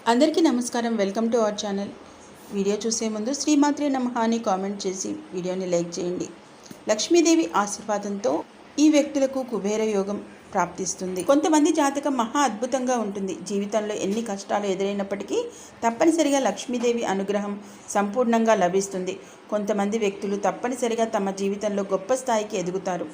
అందరికీ నమస్కారం. Welcome to our channel. Video చూసే ముందు శ్రీమాత్రే నమః అని కామెంట్ చేసి వీడియోని లైక్ చేయండి. లక్ష్మీదేవి ఆశీర్వాదంతో ఈ వ్యక్తులకు కుబేర యోగం ప్రాప్తిస్తుంది. కొంతమంది జాతకం మహా అద్భుతంగా ఉంటుంది. జీవితంలో ఎన్ని కష్టాలు ఎదురైనప్పటికీ తప్పనిసరిగా లక్ష్మీదేవి అనుగ్రహం సంపూర్ణంగా లభిస్తుంది. కొంతమంది వ్యక్తులు తప్పనిసరిగా తమ జీవితంలో గొప్ప స్థాయికి ఎదుగుతారు.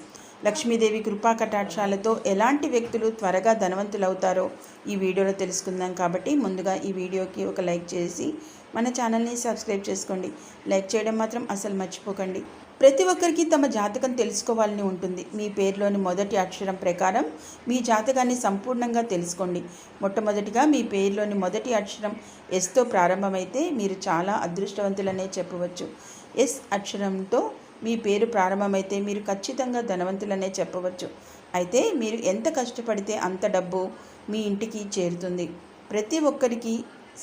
లక్ష్మీదేవి కృపా కటాక్షాలతో ఎలాంటి వ్యక్తులు త్వరగా ధనవంతులవుతారో ఈ వీడియోలో తెలుసుకుందాం. కాబట్టి ముందుగా ఈ వీడియోకి ఒక లైక్ చేసి మన ఛానల్ని సబ్స్క్రైబ్ చేసుకోండి. లైక్ చేయడం మాత్రం అసలు మర్చిపోకండి. ప్రతి ఒక్కరికి తమ జాతకం తెలుసుకోవాలని ఉంటుంది. మీ పేరులోని మొదటి అక్షరం ప్రకారం మీ జాతకాన్ని సంపూర్ణంగా తెలుసుకోండి. మొట్టమొదటిగా మీ పేరులోని మొదటి అక్షరం ఎస్తో ప్రారంభమైతే మీరు చాలా అదృష్టవంతులనే చెప్పవచ్చు. ఎస్ అక్షరంతో మీ పేరు ప్రారంభమైతే మీరు ఖచ్చితంగా ధనవంతులనే చెప్పవచ్చు. అయితే మీరు ఎంత కష్టపడితే అంత డబ్బు మీ ఇంటికి చేరుతుంది. ప్రతి ఒక్కరికి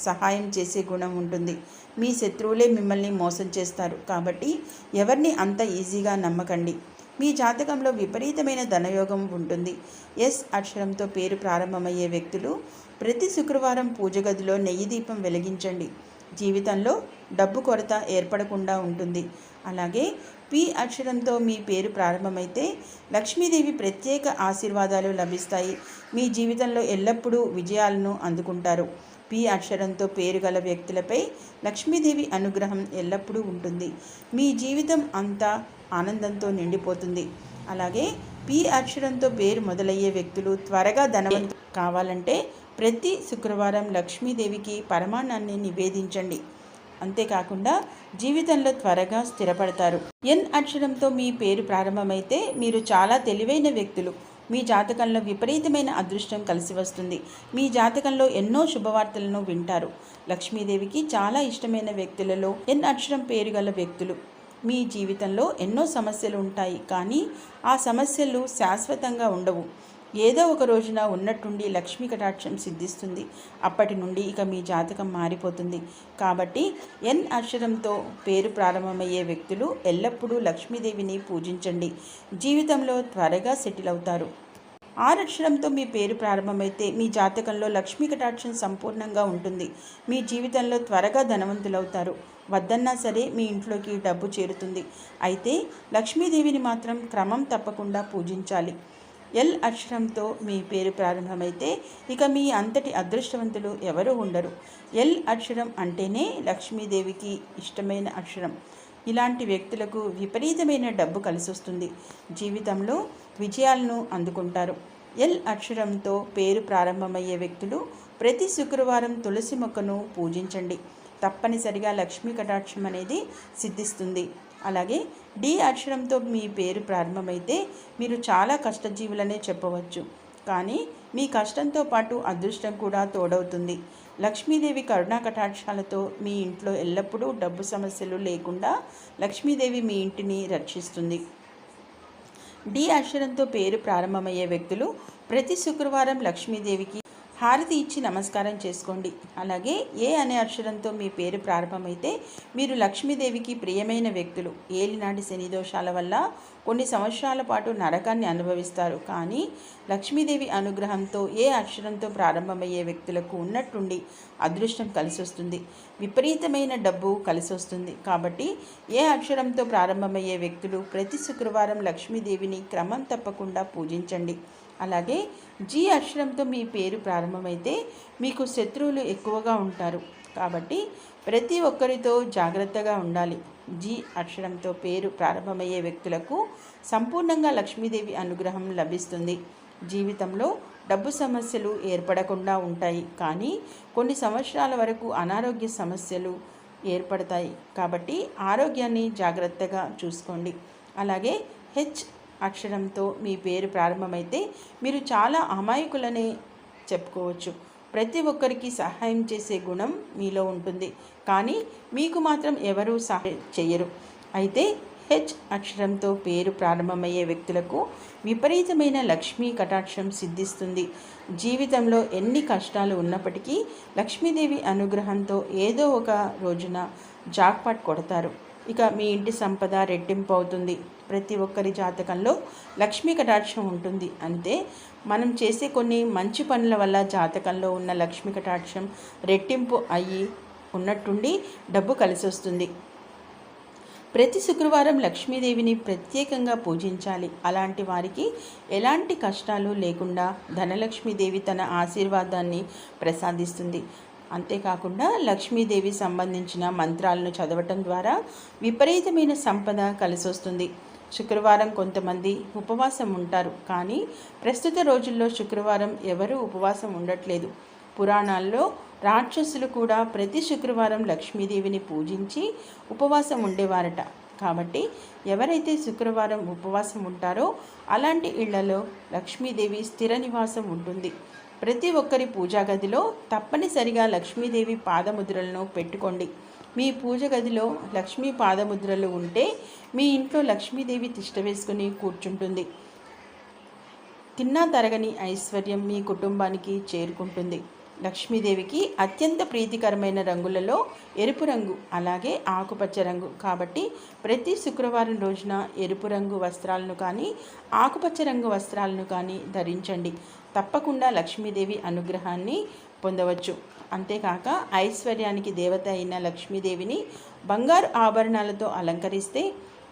సహాయం చేసే గుణం ఉంటుంది. మీ శత్రువులే మిమ్మల్ని మోసం చేస్తారు. కాబట్టి ఎవరిని అంత ఈజీగా నమ్మకండి. మీ జాతకంలో విపరీతమైన ధనయోగం ఉంటుంది. ఎస్ అక్షరంతో పేరు ప్రారంభమయ్యే వ్యక్తులు ప్రతి శుక్రవారం పూజ గదిలో నెయ్యి దీపం వెలిగించండి. జీవితంలో డబ్బు కొరత ఏర్పడకుండా ఉంటుంది. అలాగే పి అక్షరంతో మీ పేరు ప్రారంభమైతే లక్ష్మీదేవి ప్రత్యేక ఆశీర్వాదాలు లభిస్తాయి. మీ జీవితంలో ఎల్లప్పుడూ విజయాలను అందుకుంటారు. పి అక్షరంతో పేరు గల వ్యక్తులపై లక్ష్మీదేవి అనుగ్రహం ఎల్లప్పుడూ ఉంటుంది. మీ జీవితం అంతా ఆనందంతో నిండిపోతుంది. అలాగే పి అక్షరంతో పేరు మొదలయ్యే వ్యక్తులు త్వరగా ధనవంతులు కావాలంటే ప్రతి శుక్రవారం లక్ష్మీదేవికి పరమాన్నాన్ని నివేదించండి. అంతేకాకుండా జీవితంలో త్వరగా స్థిరపడతారు. ఎన్ అక్షరంతో మీ పేరు ప్రారంభమైతే మీరు చాలా తెలివైన వ్యక్తులు. మీ జాతకంలో విపరీతమైన అదృష్టం కలిసి వస్తుంది. మీ జాతకంలో ఎన్నో శుభవార్తలను వింటారు. లక్ష్మీదేవికి చాలా ఇష్టమైన వ్యక్తులలో ఎన్ అక్షరం పేరు గల వ్యక్తులు. మీ జీవితంలో ఎన్నో సమస్యలు ఉంటాయి, కానీ ఆ సమస్యలు శాశ్వతంగా ఉండవు. ఏదో ఒక రోజున ఉన్నట్టుండి లక్ష్మీ కటాక్షం సిద్ధిస్తుంది. అప్పటి నుండి ఇక మీ జాతకం మారిపోతుంది. కాబట్టి ఎన్ అక్షరంతో పేరు ప్రారంభమయ్యే వ్యక్తులు ఎల్లప్పుడూ లక్ష్మీదేవిని పూజించండి. జీవితంలో త్వరగా సెటిల్ అవుతారు. ఆర్ అక్షరంతో మీ పేరు ప్రారంభమైతే మీ జాతకంలో లక్ష్మీ కటాక్షం సంపూర్ణంగా ఉంటుంది. మీ జీవితంలో త్వరగా ధనవంతులవుతారు. వద్దన్నా సరే మీ ఇంట్లోకి డబ్బు చేరుతుంది. అయితే లక్ష్మీదేవిని మాత్రం క్రమం తప్పకుండా పూజించాలి. ఎల్ అక్షరంతో మీ పేరు ప్రారంభమైతే ఇక మీ అంతటి అదృష్టవంతులు ఎవరూ ఉండరు. ఎల్ అక్షరం అంటేనే లక్ష్మీదేవికి ఇష్టమైన అక్షరం. ఇలాంటి వ్యక్తులకు విపరీతమైన డబ్బు కలిసొస్తుంది. జీవితంలో విజయాలను అందుకుంటారు. ఎల్ అక్షరంతో పేరు ప్రారంభమయ్యే వ్యక్తులు ప్రతి శుక్రవారం తులసి మొక్కను పూజించండి. తప్పనిసరిగా లక్ష్మీ కటాక్షం అనేది సిద్ధిస్తుంది. అలాగే డి అక్షరంతో మీ పేరు ప్రారంభమైతే మీరు చాలా కష్టజీవులనే చెప్పవచ్చు. కానీ మీ కష్టంతో పాటు అదృష్టం కూడా తోడవుతుంది. లక్ష్మీదేవి కరుణా కటాక్షాలతో మీ ఇంట్లో ఎల్లప్పుడూ డబ్బు సమస్యలు లేకుండా లక్ష్మీదేవి మీ ఇంటిని రక్షిస్తుంది. డి అక్షరంతో పేరు ప్రారంభమయ్యే వ్యక్తులు ప్రతి శుక్రవారం లక్ష్మీదేవికి హారతి ఇచ్చి నమస్కారం చేసుకోండి. అలాగే ఏ అనే అక్షరంతో మీ పేరు ప్రారంభమైతే మీరు లక్ష్మీదేవికి ప్రియమైన వ్యక్తులు. ఏలినాటి శని దోషాల వల్ల కొన్ని సంవత్సరాల పాటు నరకాన్ని అనుభవిస్తారు. కానీ లక్ష్మీదేవి అనుగ్రహంతో ఏ అక్షరంతో ప్రారంభమయ్యే వ్యక్తులకు ఉన్నట్టుండి అదృష్టం కలిసి వస్తుంది. విపరీతమైన డబ్బు కలిసి వస్తుంది. కాబట్టి ఏ అక్షరంతో ప్రారంభమయ్యే వ్యక్తులు ప్రతి శుక్రవారం లక్ష్మీదేవిని క్రమం తప్పకుండా పూజించండి. అలాగే జీ అక్షరంతో మీ పేరు ప్రారంభమైతే మీకు శత్రువులు ఎక్కువగా ఉంటారు. కాబట్టి ప్రతి ఒక్కరితో జాగ్రత్తగా ఉండాలి. జీ అక్షరంతో పేరు ప్రారంభమయ్యే వ్యక్తులకు సంపూర్ణంగా లక్ష్మీదేవి అనుగ్రహం లభిస్తుంది. జీవితంలో డబ్బు సమస్యలు ఏర్పడకుండా ఉంటాయి, కానీ కొన్ని సంవత్సరాల వరకు అనారోగ్య సమస్యలు ఏర్పడతాయి. కాబట్టి ఆరోగ్యాన్ని జాగ్రత్తగా చూసుకోండి. అలాగే హెచ్ అక్షరంతో మీ పేరు ప్రారంభమైతే మీరు చాలా అమాయకులనే చెప్పుకోవచ్చు. ప్రతి ఒక్కరికి సహాయం చేసే గుణం మీలో ఉంటుంది, కానీ మీకు మాత్రం ఎవరూ సహాయం చేయరు. అయితే హెచ్ అక్షరంతో పేరు ప్రారంభమయ్యే వ్యక్తులకు విపరీతమైన లక్ష్మీ కటాక్షం సిద్ధిస్తుంది. జీవితంలో ఎన్ని కష్టాలు ఉన్నప్పటికీ లక్ష్మీదేవి అనుగ్రహంతో ఏదో ఒక రోజున జాక్పాట్ కొడతారు. ఇక మీ ఇంటి సంపద రెట్టింపు అవుతుంది. ప్రతి ఒక్కరి జాతకంలో లక్ష్మీ కటాక్షం ఉంటుంది. అంతే మనం చేసే కొన్ని మంచి పనుల వల్ల జాతకంలో ఉన్న లక్ష్మీ కటాక్షం రెట్టింపు అయ్యి ఉన్నట్టుండి డబ్బు కలిసి వస్తుంది. ప్రతి శుక్రవారం లక్ష్మీదేవిని ప్రత్యేకంగా పూజించాలి. అలాంటి వారికి ఎలాంటి కష్టాలు లేకుండా ధనలక్ష్మీదేవి తన ఆశీర్వాదాన్ని ప్రసాదిస్తుంది. అంతేకాకుండా లక్ష్మీదేవి సంబంధించిన మంత్రాలను చదవటం ద్వారా విపరీతమైన సంపద కలిసి వస్తుంది. శుక్రవారం కొంతమంది ఉపవాసం ఉంటారు, కానీ ప్రస్తుత రోజుల్లో శుక్రవారం ఎవరూ ఉపవాసం ఉండట్లేదు. పురాణాల్లో రాక్షసులు కూడా ప్రతి శుక్రవారం లక్ష్మీదేవిని పూజించి ఉపవాసం ఉండేవారట. కాబట్టి ఎవరైతే శుక్రవారం ఉపవాసం ఉంటారో అలాంటి ఇళ్లలో లక్ష్మీదేవి స్థిర నివాసం ఉంటుంది. ప్రతి ఒక్కరి పూజా గదిలో తప్పనిసరిగా లక్ష్మీదేవి పాదముద్రలను పెట్టుకోండి. మీ పూజ గదిలో లక్ష్మీ పాదముద్రలు ఉంటే మీ ఇంట్లో లక్ష్మీదేవి తిష్ట వేసుకుని కూర్చుంటుంది. తిన్నా తరగని ఐశ్వర్యం మీ కుటుంబానికి చేరుకుంటుంది. లక్ష్మీదేవికి అత్యంత ప్రీతికరమైన రంగులలో ఎరుపు రంగు, అలాగే ఆకుపచ్చ రంగు. కాబట్టి ప్రతి శుక్రవారం రోజున ఎరుపు రంగు వస్త్రాలను కానీ ఆకుపచ్చ రంగు వస్త్రాలను కానీ ధరించండి. తప్పకుండా లక్ష్మీదేవి అనుగ్రహాన్ని పొందవచ్చు. అంతేకాక ఐశ్వర్యానికి దేవత అయిన లక్ష్మీదేవిని బంగారు ఆభరణాలతో అలంకరిస్తే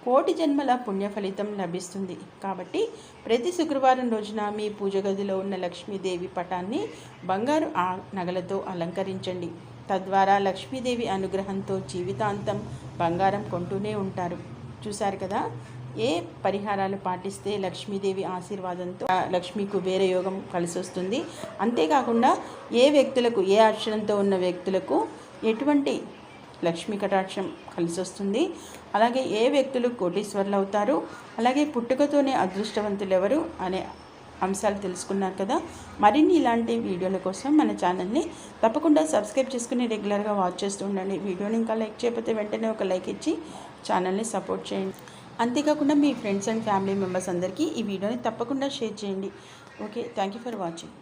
కోటి జన్మల పుణ్య ఫలితం లభిస్తుంది. కాబట్టి ప్రతి శుక్రవారం రోజున మీ పూజ గదిలో ఉన్న లక్ష్మీదేవి పటాన్ని బంగారు నగలతో అలంకరించండి. తద్వారా లక్ష్మీదేవి అనుగ్రహంతో జీవితాంతం బంగారం కొంటూనే ఉంటారు. చూశారు కదా, ఏ పరిహారాలు పాటిస్తే లక్ష్మీదేవి ఆశీర్వాదంతో లక్ష్మీ కుబేర యోగం కలిసి వస్తుంది. అంతేకాకుండా ఏ వ్యక్తులకు, ఏ అక్షరంతో ఉన్న వ్యక్తులకు ఎటువంటి లక్ష్మీ కటాక్షం కలిసి వస్తుంది, అలాగే ఏ వ్యక్తులు కోటీశ్వర్లు అవుతారు, అలాగే పుట్టుకతోనే అదృష్టవంతులు ఎవరు అనే అంశాలు తెలుసుకున్నారు కదా. మరిన్ని ఇలాంటి వీడియోల కోసం మన ఛానల్ని తప్పకుండా సబ్స్క్రైబ్ చేసుకుని రెగ్యులర్గా వాచ్ చేస్తూ ఉండండి. వీడియోని ఇంకా లైక్ చేయకపోతే వెంటనే ఒక లైక్ ఇచ్చి ఛానల్ని సపోర్ట్ చేయండి. అంతేకాకుండా మీ ఫ్రెండ్స్ అండ్ ఫ్యామిలీ మెంబర్స్ అందరికీ ఈ వీడియోని తప్పకుండా షేర్ చేయండి. Okay, thank you for watching.